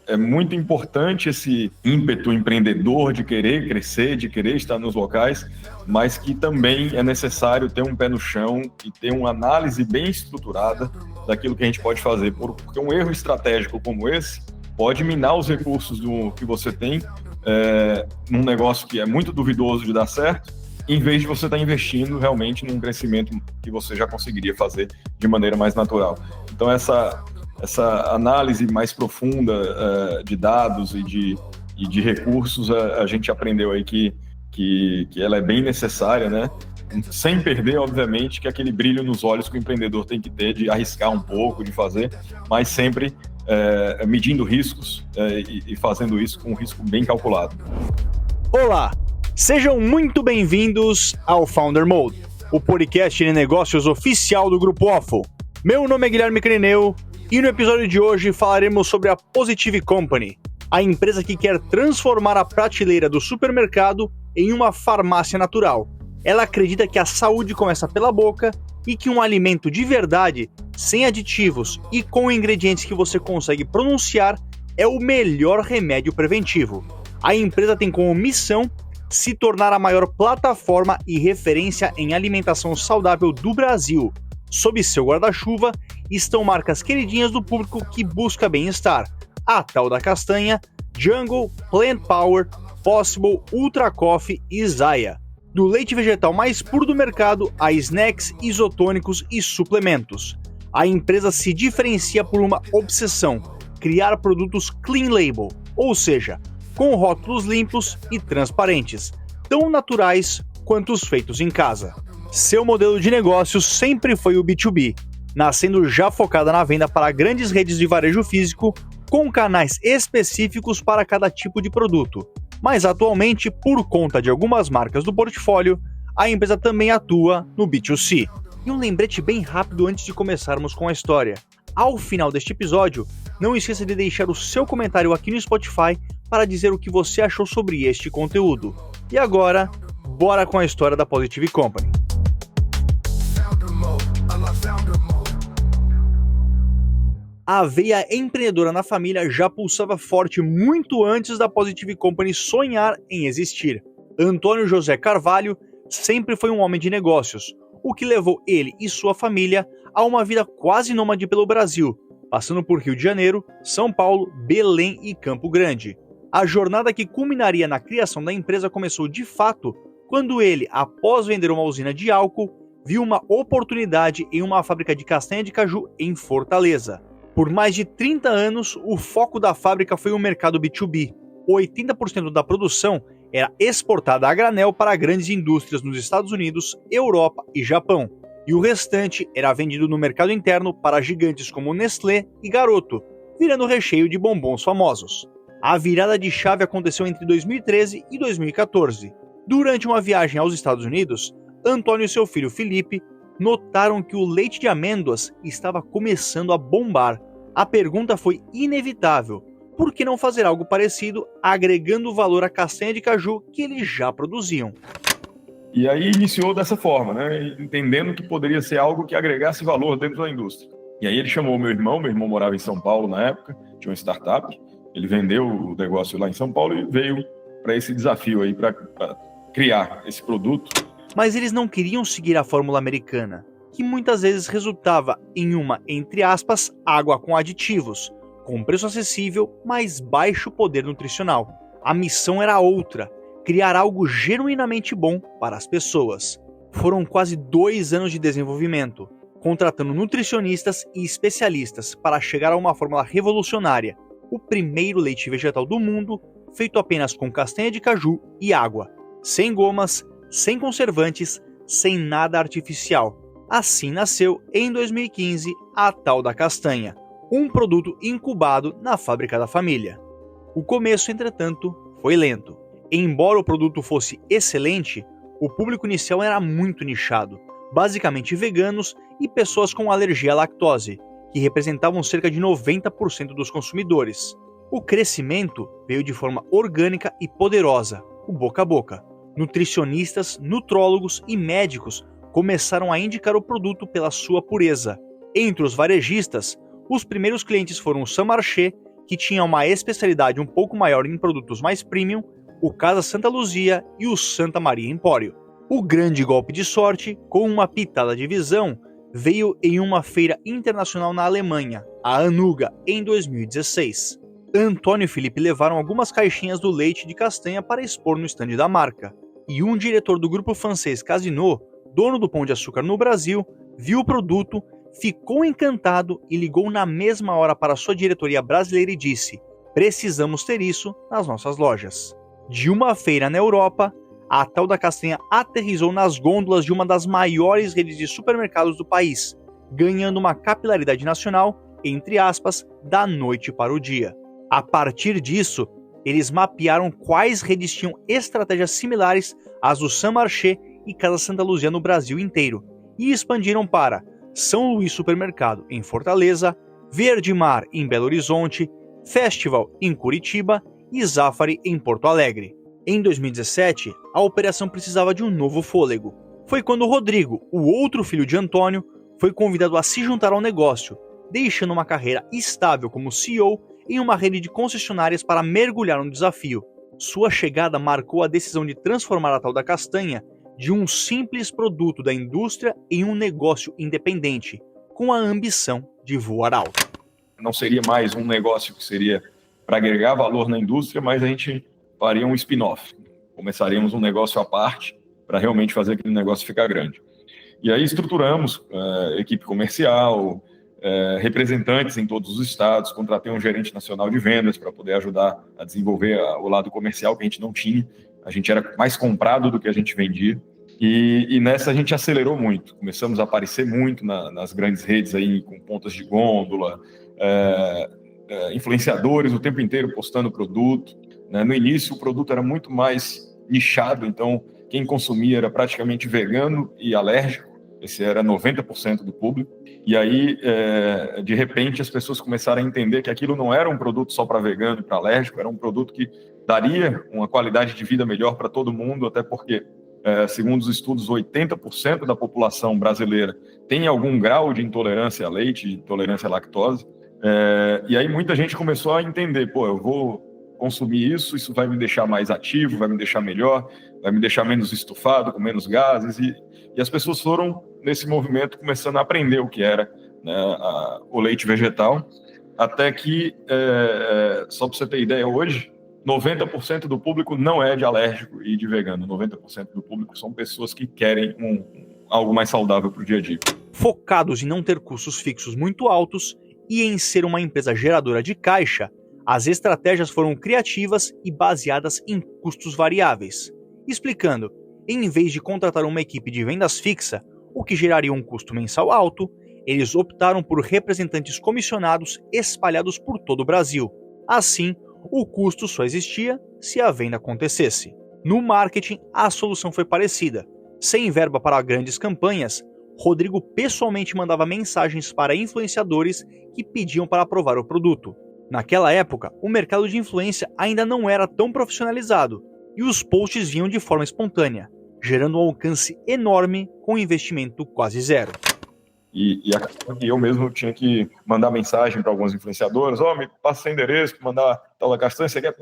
é muito importante esse ímpeto empreendedor de querer crescer, de querer estar nos locais, mas que também é necessário ter um pé no chão e ter uma análise bem estruturada daquilo que a gente pode fazer, porque um erro estratégico como esse pode minar os recursos que você tem num negócio que é muito duvidoso de dar certo, em vez de você estar investindo realmente num crescimento que você já conseguiria fazer de maneira mais natural. Então, essa análise mais profunda de dados e de recursos, a gente aprendeu aí que ela é bem necessária, né? Sem perder, obviamente, que aquele brilho nos olhos que o empreendedor tem que ter de arriscar um pouco, de fazer, mas sempre medindo riscos e fazendo isso com um risco bem calculado. Olá! Sejam muito bem-vindos ao Founder Mode, o podcast de negócios oficial do Grupo Waffle. Meu nome é Guilherme Creneu e no episódio de hoje falaremos sobre a Positive Company, a empresa que quer transformar a prateleira do supermercado em uma farmácia natural. Ela acredita que a saúde começa pela boca e que um alimento de verdade, sem aditivos e com ingredientes que você consegue pronunciar, é o melhor remédio preventivo. A empresa tem como missão se tornar a maior plataforma e referência em alimentação saudável do Brasil. Sob seu guarda-chuva estão marcas queridinhas do público que busca bem-estar: a Tal da Castanha, Jungle, Plant Power, Possible, Ultra Coffee e Zaya. Do leite vegetal mais puro do mercado a snacks, isotônicos e suplementos. A empresa se diferencia por uma obsessão: criar produtos clean label, ou seja, com rótulos limpos e transparentes, tão naturais quanto os feitos em casa. Seu modelo de negócio sempre foi o B2B, nascendo já focada na venda para grandes redes de varejo físico, com canais específicos para cada tipo de produto. Mas atualmente, por conta de algumas marcas do portfólio, a empresa também atua no B2C. E um lembrete bem rápido antes de começarmos com a história. Ao final deste episódio, não esqueça de deixar o seu comentário aqui no Spotify para dizer o que você achou sobre este conteúdo. E agora, bora com a história da Positive Company. A veia empreendedora na família já pulsava forte muito antes da Positive Company sonhar em existir. Antônio José Carvalho sempre foi um homem de negócios, o que levou ele e sua família a uma vida quase nômade pelo Brasil, passando por Rio de Janeiro, São Paulo, Belém e Campo Grande. A jornada que culminaria na criação da empresa começou de fato quando ele, após vender uma usina de álcool, viu uma oportunidade em uma fábrica de castanha de caju em Fortaleza. Por mais de 30 anos, o foco da fábrica foi o mercado B2B. 80% da produção era exportada a granel para grandes indústrias nos Estados Unidos, Europa e Japão, e o restante era vendido no mercado interno para gigantes como Nestlé e Garoto, virando recheio de bombons famosos. A virada de chave aconteceu entre 2013 e 2014. Durante uma viagem aos Estados Unidos, Antônio e seu filho Felipe notaram que o leite de amêndoas estava começando a bombar. A pergunta foi inevitável: por que não fazer algo parecido, agregando valor à castanha de caju que eles já produziam? E aí iniciou dessa forma, né? Entendendo que poderia ser algo que agregasse valor dentro da indústria. E aí ele chamou meu irmão morava em São Paulo na época, tinha uma startup, ele vendeu o negócio lá em São Paulo e veio para esse desafio aí, para criar esse produto. Mas eles não queriam seguir a fórmula americana, que muitas vezes resultava em uma, entre aspas, água com aditivos, com preço acessível, mas baixo poder nutricional. A missão era outra: criar algo genuinamente bom para as pessoas. Foram quase 2 anos de desenvolvimento, contratando nutricionistas e especialistas para chegar a uma fórmula revolucionária: o primeiro leite vegetal do mundo, feito apenas com castanha de caju e água, sem gomas, sem conservantes, sem nada artificial. Assim nasceu, em 2015, a Tal da Castanha, um produto incubado na fábrica da família. O começo, entretanto, foi lento. Embora o produto fosse excelente, o público inicial era muito nichado, basicamente veganos e pessoas com alergia à lactose, que representavam cerca de 90% dos consumidores. O crescimento veio de forma orgânica e poderosa, o boca a boca. Nutricionistas, nutrólogos e médicos começaram a indicar o produto pela sua pureza. Entre os varejistas, os primeiros clientes foram o Saint Marché, que tinha uma especialidade um pouco maior em produtos mais premium, o Casa Santa Luzia e o Santa Maria Empório. O grande golpe de sorte, com uma pitada de visão, veio em uma feira internacional na Alemanha, a Anuga, em 2016. Antônio e Felipe levaram algumas caixinhas do leite de castanha para expor no estande da marca, e um diretor do grupo francês Casino, dono do Pão de Açúcar no Brasil, viu o produto, ficou encantado e ligou na mesma hora para sua diretoria brasileira e disse: "Precisamos ter isso nas nossas lojas." De uma feira na Europa, a tal da castanha aterrissou nas gôndolas de uma das maiores redes de supermercados do país, ganhando uma capilaridade nacional, entre aspas, da noite para o dia. A partir disso, eles mapearam quais redes tinham estratégias similares às do Saint Marché e Casa Santa Luzia no Brasil inteiro, e expandiram para São Luís Supermercado em Fortaleza, Verde Mar em Belo Horizonte, Festival em Curitiba e Zafari em Porto Alegre. Em 2017, a operação precisava de um novo fôlego. Foi quando Rodrigo, o outro filho de Antônio, foi convidado a se juntar ao negócio, deixando uma carreira estável como CEO em uma rede de concessionárias para mergulhar no desafio. Sua chegada marcou a decisão de transformar a tal da castanha de um simples produto da indústria em um negócio independente, com a ambição de voar alto. Não seria mais um negócio que seria para agregar valor na indústria, mas a gente faria um spin-off. Começaríamos um negócio à parte para realmente fazer aquele negócio ficar grande. E aí estruturamos equipe comercial, representantes em todos os estados, contratei um gerente nacional de vendas para poder ajudar a desenvolver o lado comercial que a gente não tinha. A gente era mais comprado do que a gente vendia. E nessa a gente acelerou muito. Começamos a aparecer muito nas grandes redes aí, com pontas de gôndola, influenciadores o tempo inteiro postando produto. No início o produto era muito mais nichado, então quem consumia era praticamente vegano e alérgico. Esse era 90% do público. E aí, de repente, as pessoas começaram a entender que aquilo não era um produto só para vegano e para alérgico, era um produto que daria uma qualidade de vida melhor para todo mundo, até porque, segundo os estudos, 80% da população brasileira tem algum grau de intolerância a leite, de intolerância à lactose. E aí muita gente começou a entender, eu vou consumir isso vai me deixar mais ativo, vai me deixar melhor, vai me deixar menos estufado, com menos gases, e as pessoas foram, nesse movimento, começando a aprender o que era, o leite vegetal, até que, só para você ter ideia, hoje, 90% do público não é de alérgico e de vegano, 90% do público são pessoas que querem algo mais saudável para o dia a dia. Focados em não ter custos fixos muito altos e em ser uma empresa geradora de caixa, as estratégias foram criativas e baseadas em custos variáveis. Explicando, em vez de contratar uma equipe de vendas fixa, o que geraria um custo mensal alto, eles optaram por representantes comissionados espalhados por todo o Brasil. Assim, o custo só existia se a venda acontecesse. No marketing, a solução foi parecida. Sem verba para grandes campanhas, Rodrigo pessoalmente mandava mensagens para influenciadores que pediam para aprovar o produto. Naquela época, o mercado de influência ainda não era tão profissionalizado e os posts vinham de forma espontânea, gerando um alcance enorme com investimento quase zero. E eu mesmo tinha que mandar mensagem para alguns influenciadores: me passa seu endereço para mandar tal da castanha, você quer?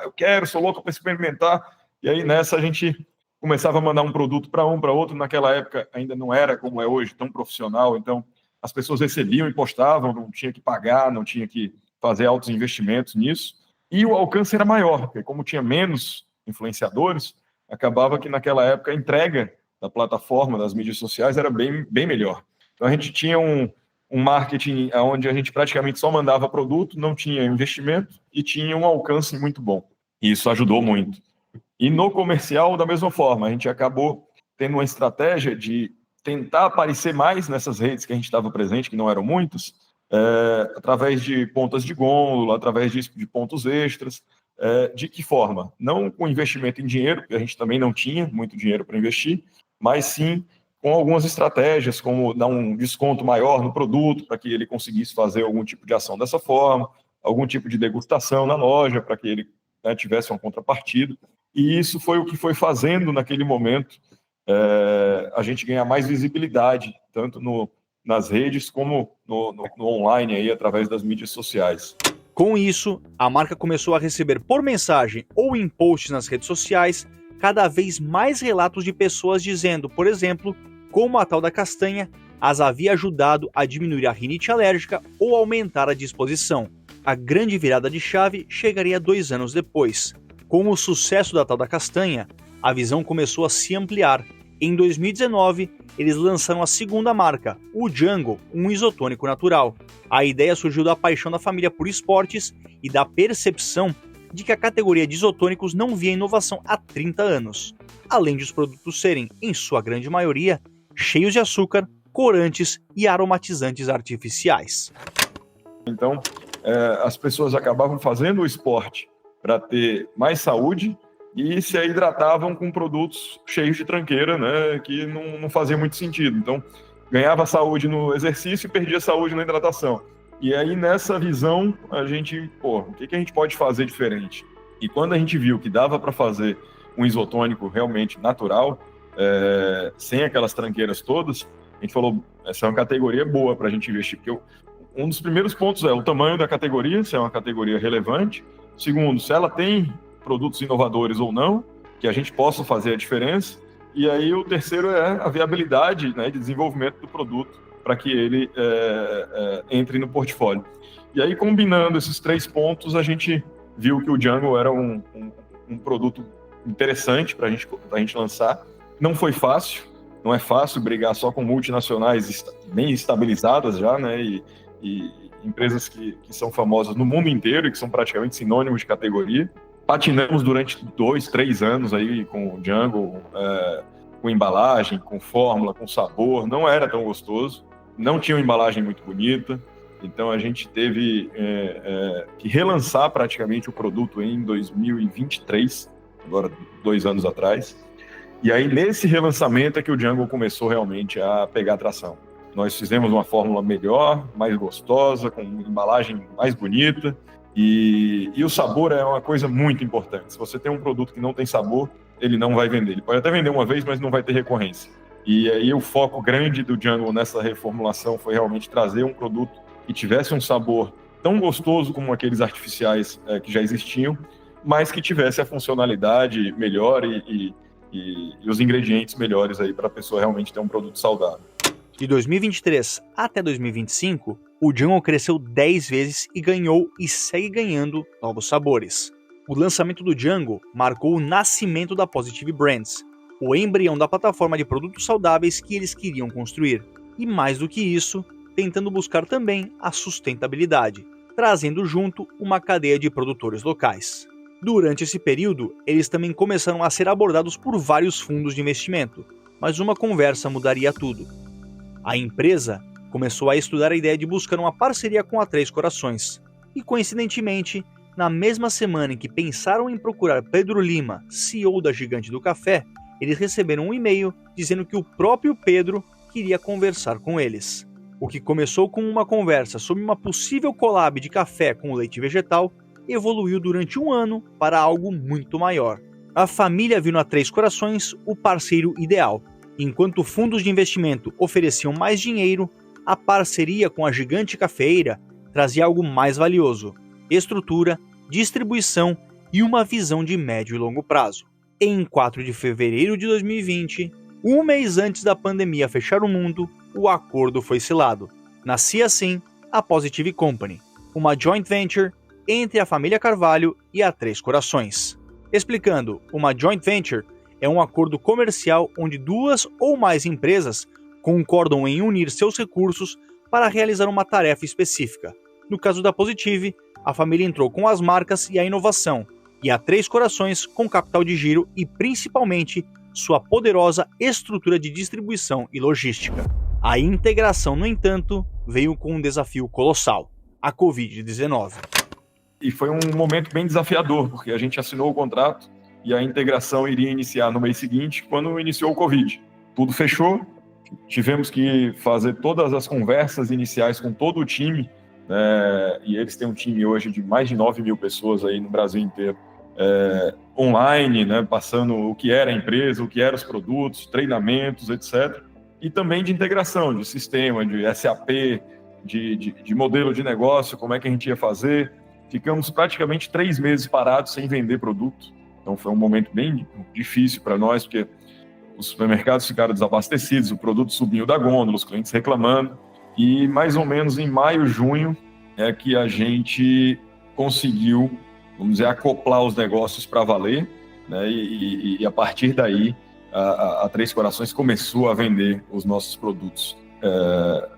Eu quero, sou louco para experimentar. E aí nessa a gente começava a mandar um produto para outro. Naquela época ainda não era como é hoje, tão profissional, então as pessoas recebiam e postavam, não tinha que pagar, não tinha que fazer altos investimentos nisso, e o alcance era maior, porque como tinha menos influenciadores, acabava que naquela época a entrega da plataforma, das mídias sociais, era bem melhor. Então a gente tinha um marketing onde a gente praticamente só mandava produto, não tinha investimento e tinha um alcance muito bom. E isso ajudou muito. E no comercial, da mesma forma, a gente acabou tendo uma estratégia de tentar aparecer mais nessas redes que a gente estava presente, que não eram muitas, através de pontas de gôndola, através de pontos extras. De que forma? Não com investimento em dinheiro, porque a gente também não tinha muito dinheiro para investir, mas sim com algumas estratégias, como dar um desconto maior no produto, para que ele conseguisse fazer algum tipo de ação dessa forma, algum tipo de degustação na loja, para que ele tivesse uma contrapartida. E isso foi o que foi fazendo, naquele momento, a gente ganhar mais visibilidade, tanto nas redes como no online, aí, através das mídias sociais. Com isso, a marca começou a receber por mensagem ou em posts nas redes sociais cada vez mais relatos de pessoas dizendo, por exemplo, como a tal da castanha as havia ajudado a diminuir a rinite alérgica ou aumentar a disposição. A grande virada de chave chegaria 2 anos depois. Com o sucesso da tal da castanha, a visão começou a se ampliar. Em 2019, eles lançaram a segunda marca, o Jungle, um isotônico natural. A ideia surgiu da paixão da família por esportes e da percepção de que a categoria de isotônicos não via inovação há 30 anos, além de os produtos serem, em sua grande maioria, cheios de açúcar, corantes e aromatizantes artificiais. Então, as pessoas acabavam fazendo o esporte para ter mais saúde e se hidratavam com produtos cheios de tranqueira, né, que não fazia muito sentido. Então, ganhava saúde no exercício e perdia saúde na hidratação. E aí, nessa visão, a gente, o que a gente pode fazer diferente? E quando a gente viu que dava para fazer um isotônico realmente natural, sem aquelas tranqueiras todas, a gente falou, essa é uma categoria boa para a gente investir, porque um dos primeiros pontos é o tamanho da categoria, se é uma categoria relevante. Segundo, se ela tem produtos inovadores ou não, que a gente possa fazer a diferença. E aí o terceiro é a viabilidade, né, de desenvolvimento do produto para que ele entre no portfólio. E aí, combinando esses 3 pontos, a gente viu que o Jungle era um produto interessante para a gente lançar. Não foi fácil, não é fácil brigar só com multinacionais bem estabilizadas já, né, e empresas que são famosas no mundo inteiro e que são praticamente sinônimos de categoria. Patinamos durante 2, 3 anos aí com o Jungle, com embalagem, com fórmula, com sabor, não era tão gostoso, não tinha uma embalagem muito bonita, então a gente teve que relançar praticamente o produto em 2023, agora 2 anos atrás, e aí nesse relançamento é que o Jungle começou realmente a pegar tração. Nós fizemos uma fórmula melhor, mais gostosa, com embalagem mais bonita, e o sabor é uma coisa muito importante. Se você tem um produto que não tem sabor, ele não vai vender. Ele pode até vender uma vez, mas não vai ter recorrência. E aí o foco grande do Jungle nessa reformulação foi realmente trazer um produto que tivesse um sabor tão gostoso como aqueles artificiais que já existiam, mas que tivesse a funcionalidade melhor e os ingredientes melhores aí para a pessoa realmente ter um produto saudável. De 2023 até 2025, o Jungle cresceu 10 vezes e ganhou e segue ganhando novos sabores. O lançamento do Jungle marcou o nascimento da Positive Brands, o embrião da plataforma de produtos saudáveis que eles queriam construir. E mais do que isso, tentando buscar também a sustentabilidade, trazendo junto uma cadeia de produtores locais. Durante esse período, eles também começaram a ser abordados por vários fundos de investimento, mas uma conversa mudaria tudo. A empresa começou a estudar a ideia de buscar uma parceria com a Três Corações, e coincidentemente, na mesma semana em que pensaram em procurar Pedro Lima, CEO da Gigante do Café, eles receberam um e-mail dizendo que o próprio Pedro queria conversar com eles. O que começou com uma conversa sobre uma possível collab de café com leite vegetal, evoluiu durante 1 ano para algo muito maior. A família viu na Três Corações o parceiro ideal. Enquanto fundos de investimento ofereciam mais dinheiro, a parceria com a Gigante Cafeeira trazia algo mais valioso: estrutura, distribuição e uma visão de médio e longo prazo. Em 4 de fevereiro de 2020, um mês antes da pandemia fechar o mundo, o acordo foi selado. Nascia assim a Positive Company, uma joint venture entre a família Carvalho e a Três Corações. Explicando, uma joint venture é um acordo comercial onde 2 ou mais empresas concordam em unir seus recursos para realizar uma tarefa específica. No caso da Positive, a família entrou com as marcas e a inovação, e a Três Corações com capital de giro e, principalmente, sua poderosa estrutura de distribuição e logística. A integração, no entanto, veio com um desafio colossal: a Covid-19. E foi um momento bem desafiador, porque a gente assinou o contrato e a integração iria iniciar no mês seguinte, quando iniciou o Covid. Tudo fechou, tivemos que fazer todas as conversas iniciais com todo o time, e eles têm um time hoje de mais de 9 mil pessoas aí no Brasil inteiro, online, né, passando o que era a empresa, o que eram os produtos, treinamentos, etc. E também de integração, de sistema, de SAP, de modelo de negócio, como é que a gente ia fazer. ficamos praticamente 3 meses parados sem vender produto. Então foi um momento bem difícil para nós, porque os supermercados ficaram desabastecidos, o produto subiu da gôndola, os clientes reclamando. E mais ou menos em maio, junho, é que a gente conseguiu, vamos dizer, acoplar os negócios para valer, né? E a partir daí, a Três Corações começou a vender os nossos produtos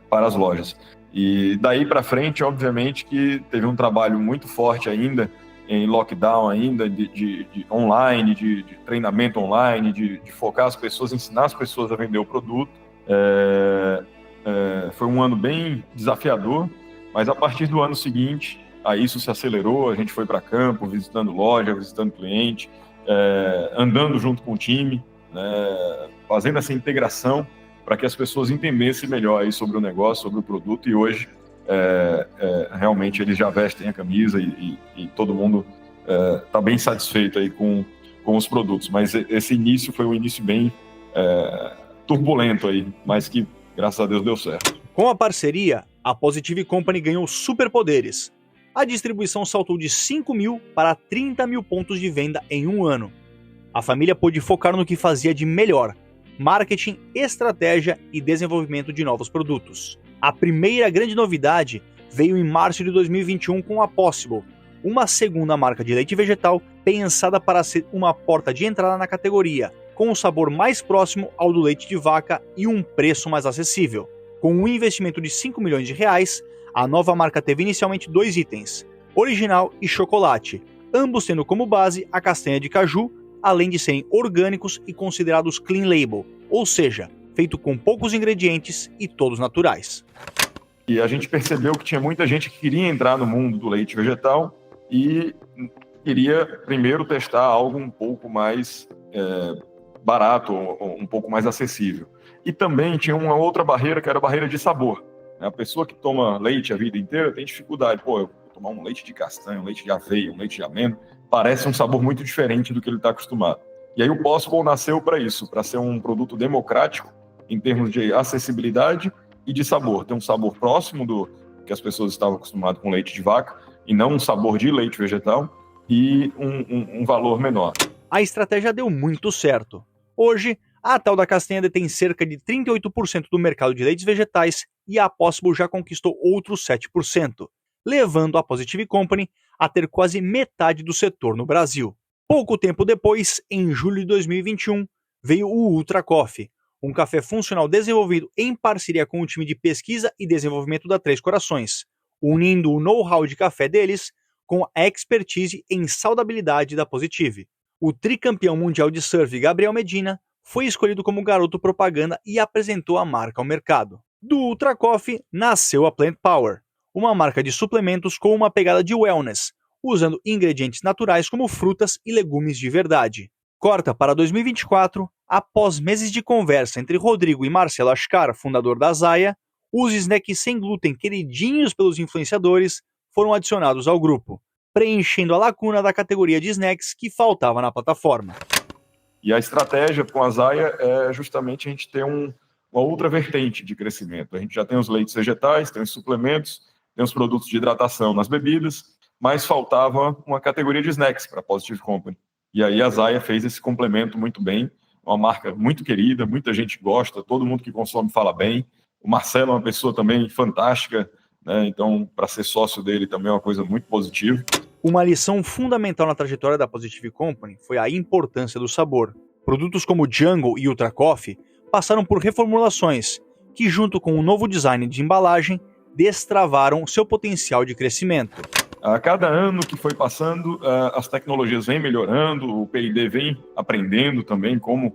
para as lojas. E daí para frente, obviamente, que teve um trabalho muito forte ainda, em lockdown ainda, de online, de treinamento online, de focar as pessoas, ensinar as pessoas a vender o produto. Foi um ano bem desafiador, mas a partir do ano seguinte, aí isso se acelerou, a gente foi para campo, visitando loja, visitando cliente, andando junto com o time, né, fazendo essa integração para que as pessoas entendessem melhor aí sobre o negócio, sobre o produto, e hoje realmente eles já vestem a camisa e todo mundo está bem satisfeito aí com os produtos. Mas esse início foi um início bem turbulento aí, mas que, graças a Deus, deu certo. Com a parceria, a Positive Company ganhou superpoderes. A distribuição saltou de 5 mil para 30 mil pontos de venda em um ano. A família pôde focar no que fazia de melhor: marketing, estratégia e desenvolvimento de novos produtos. A primeira grande novidade veio em março de 2021 com a Possible, uma segunda marca de leite vegetal pensada para ser uma porta de entrada na categoria, com um sabor mais próximo ao do leite de vaca e um preço mais acessível. Com um investimento de 5 milhões de reais, a nova marca teve inicialmente 2 itens, original e chocolate, ambos tendo como base a castanha de caju, além de serem orgânicos e considerados clean label, ou seja, feito com poucos ingredientes e todos naturais. E a gente percebeu que tinha muita gente que queria entrar no mundo do leite vegetal e queria primeiro testar algo um pouco mais barato, um pouco mais acessível. E também tinha uma outra barreira, que era a barreira de sabor. A pessoa que toma leite a vida inteira tem dificuldade. Eu vou tomar um leite de castanha, um leite de aveia, um leite de amêndoa, parece um sabor muito diferente do que ele está acostumado. E aí o Possible nasceu para isso, para ser um produto democrático em termos de acessibilidade e de sabor. Tem um sabor próximo do que as pessoas estavam acostumadas com leite de vaca, e não um sabor de leite vegetal, e um valor menor. A estratégia deu muito certo. Hoje, a tal da castanha detém cerca de 38% do mercado de leites vegetais e a Possible já conquistou outros 7%, levando a Positive Company a ter quase metade do setor no Brasil. Pouco tempo depois, em julho de 2021, veio o Ultra Coffee, um café funcional desenvolvido em parceria com o time de pesquisa e desenvolvimento da Três Corações, unindo o know-how de café deles com a expertise em saudabilidade da Positive. O tricampeão mundial de surf Gabriel Medina foi escolhido como garoto propaganda e apresentou a marca ao mercado. Do Ultra Coffee nasceu a Plant Power, uma marca de suplementos com uma pegada de wellness, usando ingredientes naturais como frutas e legumes de verdade. Corta para 2024, após meses de conversa entre Rodrigo e Marcelo Ascar, fundador da Zaya, os snacks sem glúten queridinhos pelos influenciadores foram adicionados ao grupo, preenchendo a lacuna da categoria de snacks que faltava na plataforma. E a estratégia com a Zaya é justamente a gente ter uma outra vertente de crescimento. A gente já tem os leites vegetais, tem os suplementos, tem os produtos de hidratação nas bebidas, mas faltava uma categoria de snacks para a Positive Company. E aí a Zaya fez esse complemento muito bem, uma marca muito querida, muita gente gosta, todo mundo que consome fala bem. O Marcelo é uma pessoa também fantástica, né? Então, para ser sócio dele também é uma coisa muito positiva. Uma lição fundamental na trajetória da Positive Company foi a importância do sabor. Produtos como Jungle e Ultra Coffee passaram por reformulações, que junto com um novo design de embalagem, destravaram seu potencial de crescimento. A cada ano que foi passando, as tecnologias vêm melhorando, o P&D vem aprendendo também como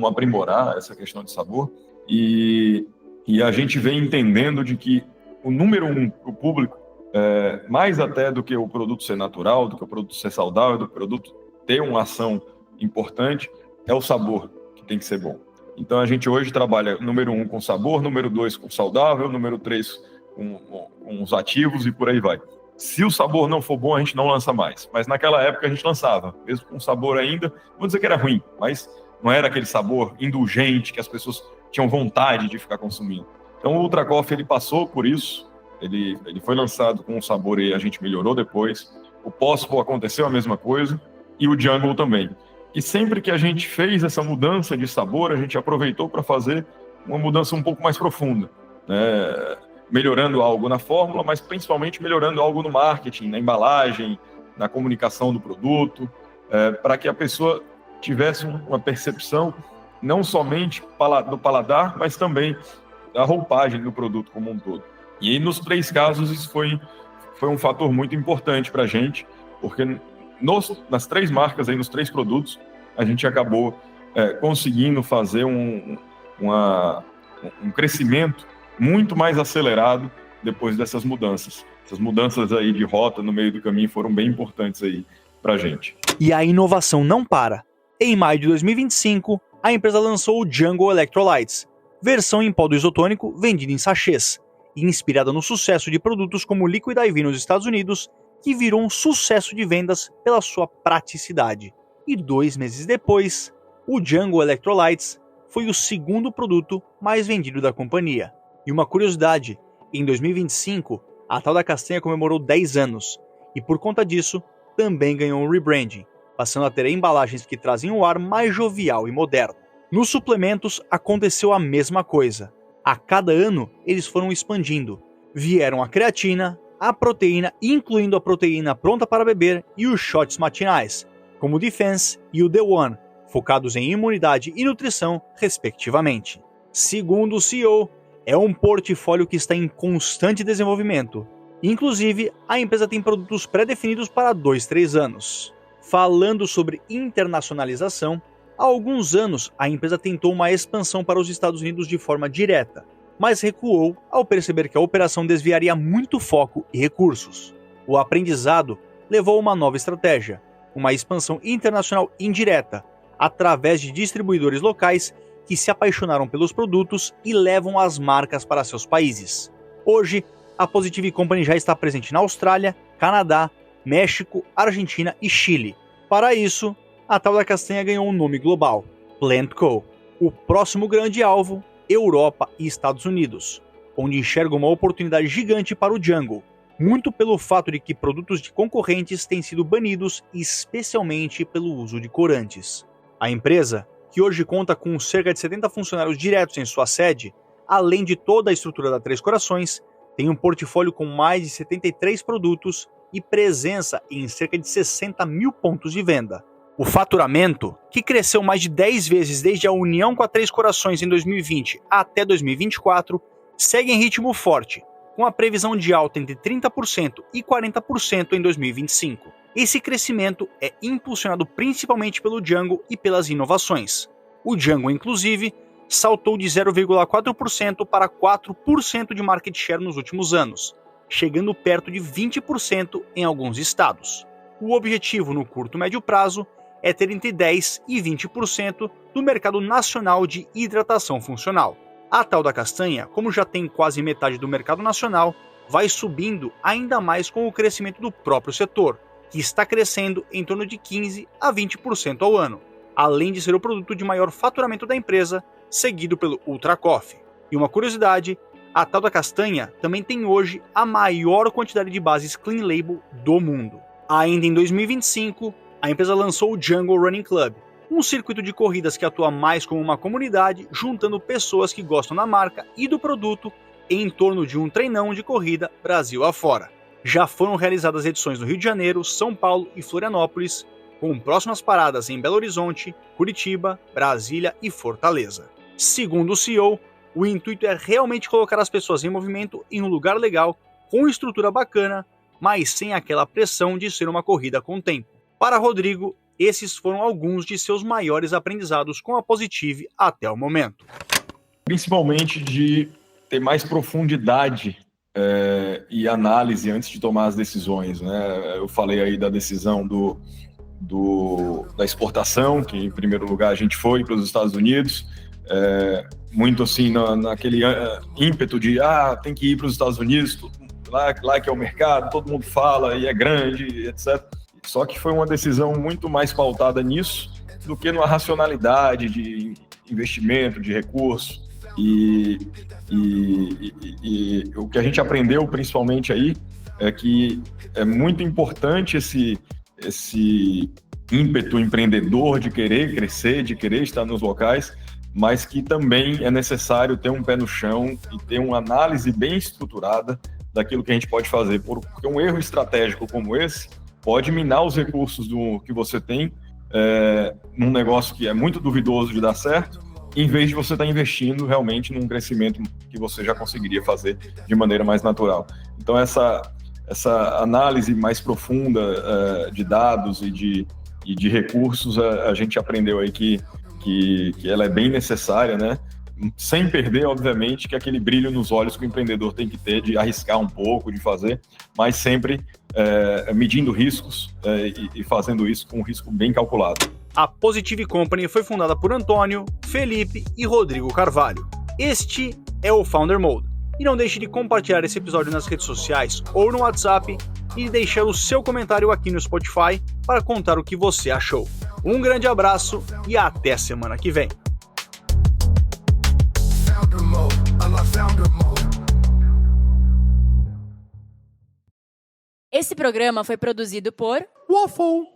aprimorar essa questão de sabor, e a gente vem entendendo de que o número um para o público, mais até do que o produto ser natural, do que o produto ser saudável, do que o produto ter uma ação importante, é o sabor que tem que ser bom. Então a gente hoje trabalha número 1 com sabor, número 2 com saudável, número 3 com os ativos e por aí vai. Se o sabor não for bom, a gente não lança mais. Mas naquela época a gente lançava, mesmo com sabor ainda, vou dizer que era ruim, mas não era aquele sabor indulgente que as pessoas tinham vontade de ficar consumindo. Então o Ultra Coffee ele passou por isso, Ele foi lançado com um sabor e a gente melhorou depois. O Possible aconteceu a mesma coisa e o Jungle também. E sempre que a gente fez essa mudança de sabor, a gente aproveitou para fazer uma mudança um pouco mais profunda, né? Melhorando algo na fórmula, mas principalmente melhorando algo no marketing, na embalagem, na comunicação do produto, para que a pessoa tivesse uma percepção não somente do paladar, mas também da roupagem do produto como um todo. E aí, nos 3 casos, isso foi um fator muito importante para a gente, porque nas 3 marcas, aí, nos 3 produtos, a gente acabou conseguindo fazer um crescimento muito mais acelerado depois dessas mudanças. Essas mudanças aí de rota no meio do caminho foram bem importantes aí para a gente. E a inovação não para. Em maio de 2025, a empresa lançou o Jungle Electrolytes, versão em pó do isotônico vendida em sachês, e inspirada no sucesso de produtos como o Liquid IV nos Estados Unidos, que virou um sucesso de vendas pela sua praticidade. E 2 meses depois, o Jungle Electrolytes foi o 2º produto mais vendido da companhia. E uma curiosidade, em 2025, a tal da castanha comemorou 10 anos, e por conta disso, também ganhou um rebranding, passando a ter embalagens que trazem um ar mais jovial e moderno. Nos suplementos, aconteceu a mesma coisa. A cada ano, eles foram expandindo. Vieram a creatina, a proteína, incluindo a proteína pronta para beber e os shots matinais, como o Defense e o The One, focados em imunidade e nutrição, respectivamente. Segundo o CEO, é um portfólio que está em constante desenvolvimento. Inclusive, a empresa tem produtos pré-definidos para 2-3 anos. Falando sobre internacionalização, há alguns anos a empresa tentou uma expansão para os Estados Unidos de forma direta, mas recuou ao perceber que a operação desviaria muito foco e recursos. O aprendizado levou a uma nova estratégia, uma expansão internacional indireta, através de distribuidores locais que se apaixonaram pelos produtos e levam as marcas para seus países. Hoje, a Positive Company já está presente na Austrália, Canadá, México, Argentina e Chile. Para isso, a tal da castanha ganhou um nome global, Plant Co. O próximo grande alvo, Europa e Estados Unidos, onde enxerga uma oportunidade gigante para o Jungle, muito pelo fato de que produtos de concorrentes têm sido banidos, especialmente pelo uso de corantes. A empresa, que hoje conta com cerca de 70 funcionários diretos em sua sede, além de toda a estrutura da Três Corações, tem um portfólio com mais de 73 produtos e presença em cerca de 60 mil pontos de venda. O faturamento, que cresceu mais de 10 vezes desde a união com a Três Corações em 2020 até 2024, segue em ritmo forte, com a previsão de alta entre 30% e 40% em 2025. Esse crescimento é impulsionado principalmente pelo Jungle e pelas inovações. O Jungle, inclusive, saltou de 0,4% para 4% de market share nos últimos anos, chegando perto de 20% em alguns estados. O objetivo no curto e médio prazo é ter entre 10% e 20% do mercado nacional de hidratação funcional. A tal da castanha, como já tem quase metade do mercado nacional, vai subindo ainda mais com o crescimento do próprio setor, que está crescendo em torno de 15% a 20% ao ano, além de ser o produto de maior faturamento da empresa, seguido pelo Ultra Coffee. E uma curiosidade, a tal da castanha também tem hoje a maior quantidade de bases Clean Label do mundo. Ainda em 2025, a empresa lançou o Jungle Running Club, um circuito de corridas que atua mais como uma comunidade, juntando pessoas que gostam da marca e do produto em torno de um treinão de corrida Brasil afora. Já foram realizadas edições no Rio de Janeiro, São Paulo e Florianópolis, com próximas paradas em Belo Horizonte, Curitiba, Brasília e Fortaleza. Segundo o CEO, o intuito é realmente colocar as pessoas em movimento em um lugar legal, com estrutura bacana, mas sem aquela pressão de ser uma corrida com tempo. Para Rodrigo, esses foram alguns de seus maiores aprendizados com a Positive até o momento. Principalmente de ter mais profundidade e análise antes de tomar as decisões, né? Eu falei aí da decisão da exportação, que em primeiro lugar a gente foi para os Estados Unidos, muito assim naquele ímpeto de tem que ir para os Estados Unidos, lá que é o mercado, todo mundo fala e é grande, etc. Só que foi uma decisão muito mais pautada nisso do que numa racionalidade de investimento, de recurso. E, e o que a gente aprendeu principalmente aí é que é muito importante esse ímpeto empreendedor de querer crescer, de querer estar nos locais, mas que também é necessário ter um pé no chão e ter uma análise bem estruturada daquilo que a gente pode fazer, porque um erro estratégico como esse pode minar os recursos que você tem num negócio que é muito duvidoso de dar certo, em vez de você estar investindo realmente num crescimento que você já conseguiria fazer de maneira mais natural. Então, essa análise mais profunda de dados e de recursos, a gente aprendeu aí que ela é bem necessária, né? Sem perder, obviamente, que aquele brilho nos olhos que o empreendedor tem que ter de arriscar um pouco, de fazer, mas sempre medindo riscos e fazendo isso com um risco bem calculado. A Positive Company foi fundada por Antônio, Felipe e Rodrigo Carvalho. Este é o Founder Mode. E não deixe de compartilhar esse episódio nas redes sociais ou no WhatsApp e deixar o seu comentário aqui no Spotify para contar o que você achou. Um grande abraço e até a semana que vem. Esse programa foi produzido por Waffle.